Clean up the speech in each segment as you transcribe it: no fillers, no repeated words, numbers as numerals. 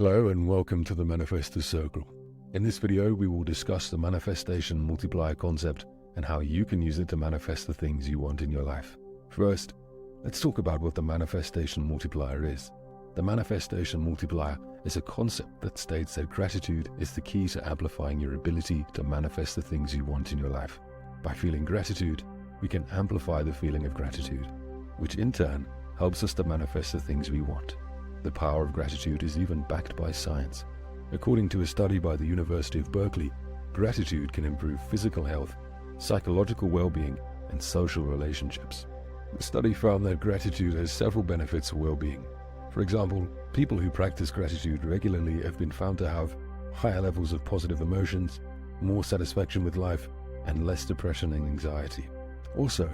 Hello and welcome to the Manifestors Circle. In this video, we will discuss the manifestation multiplier concept and how you can use it to manifest the things you want in your life. First, let's talk about what the manifestation multiplier is. The manifestation multiplier is a concept that states that gratitude is the key to amplifying your ability to manifest the things you want in your life. By feeling gratitude, we can amplify the feeling of gratitude, which in turn helps us to manifest the things we want. The power of gratitude is even backed by science. According to a study by the University of Berkeley, gratitude can improve physical health, psychological well-being, and social relationships. The study found that gratitude has several benefits for well-being. For example, people who practice gratitude regularly have been found to have higher levels of positive emotions, more satisfaction with life, and less depression and anxiety. Also,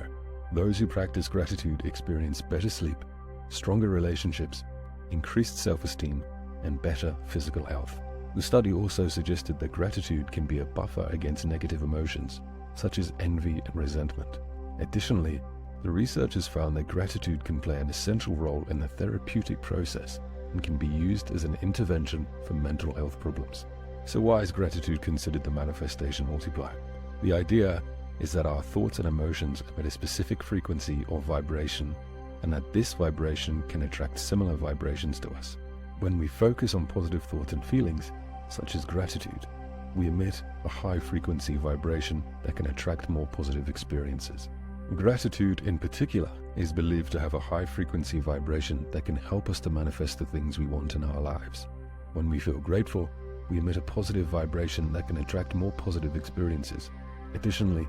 those who practice gratitude experience better sleep, stronger relationships, increased self-esteem, and better physical health. The study also suggested that gratitude can be a buffer against negative emotions, such as envy and resentment. Additionally, the researchers found that gratitude can play an essential role in the therapeutic process and can be used as an intervention for mental health problems. So why is gratitude considered the manifestation multiplier? The idea is that our thoughts and emotions emit a specific frequency or vibration, and that this vibration can attract similar vibrations to us. When we focus on positive thoughts and feelings, such as gratitude, we emit a high frequency vibration that can attract more positive experiences. Gratitude in particular is believed to have a high frequency vibration that can help us to manifest the things we want in our lives. When we feel grateful, we emit a positive vibration that can attract more positive experiences. Additionally,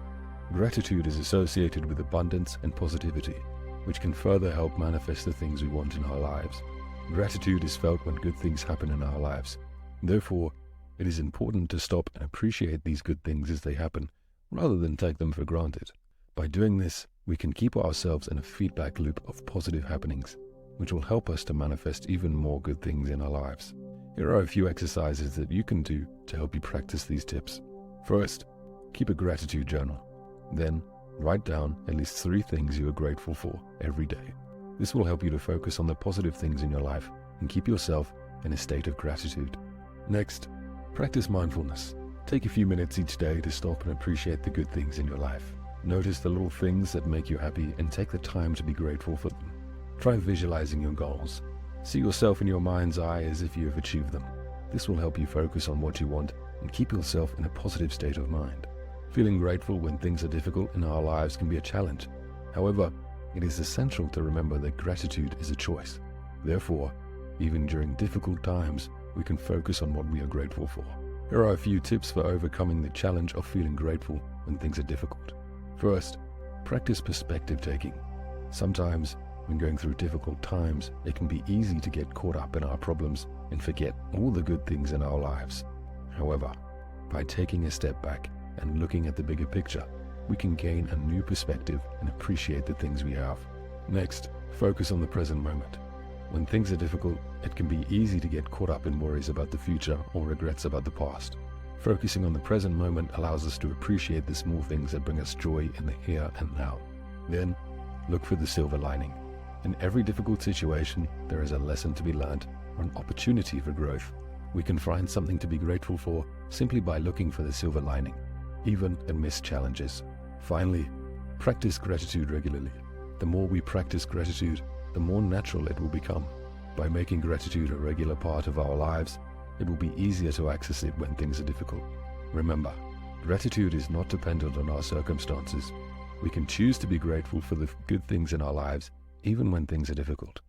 gratitude is associated with abundance and positivity, which can further help manifest the things we want in our lives. Gratitude is felt when good things happen in our lives. Therefore, it is important to stop and appreciate these good things as they happen, rather than take them for granted. By doing this, we can keep ourselves in a feedback loop of positive happenings, which will help us to manifest even more good things in our lives. Here are a few exercises that you can do to help you practice these tips. First, keep a gratitude journal. Then, write down at least 3 things you are grateful for every day. This will help you to focus on the positive things in your life and keep yourself in a state of gratitude. Next, practice mindfulness. Take a few minutes each day to stop and appreciate the good things in your life. Notice the little things that make you happy and take the time to be grateful for them. Try visualizing your goals. See yourself in your mind's eye as if you have achieved them. This will help you focus on what you want and keep yourself in a positive state of mind. Feeling grateful when things are difficult in our lives can be a challenge. However, it is essential to remember that gratitude is a choice. Therefore, even during difficult times, we can focus on what we are grateful for. Here are a few tips for overcoming the challenge of feeling grateful when things are difficult. First, practice perspective taking. Sometimes, when going through difficult times, it can be easy to get caught up in our problems and forget all the good things in our lives. However, by taking a step back and looking at the bigger picture, we can gain a new perspective and appreciate the things we have. Next, focus on the present moment. When things are difficult, it can be easy to get caught up in worries about the future or regrets about the past. Focusing on the present moment allows us to appreciate the small things that bring us joy in the here and now. Then, look for the silver lining. In every difficult situation, there is a lesson to be learned or an opportunity for growth. We can find something to be grateful for simply by looking for the silver lining, even amidst challenges. Finally, practice gratitude regularly. The more we practice gratitude, the more natural it will become. By making gratitude a regular part of our lives, it will be easier to access it when things are difficult. Remember, gratitude is not dependent on our circumstances. We can choose to be grateful for the good things in our lives, even when things are difficult.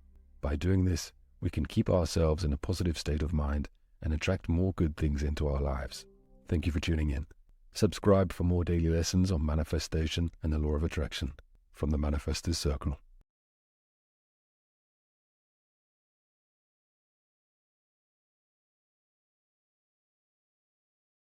By doing this, we can keep ourselves in a positive state of mind and attract more good things into our lives. Thank you for tuning in. Subscribe for more daily lessons on manifestation and the law of attraction from the Manifestors Circle.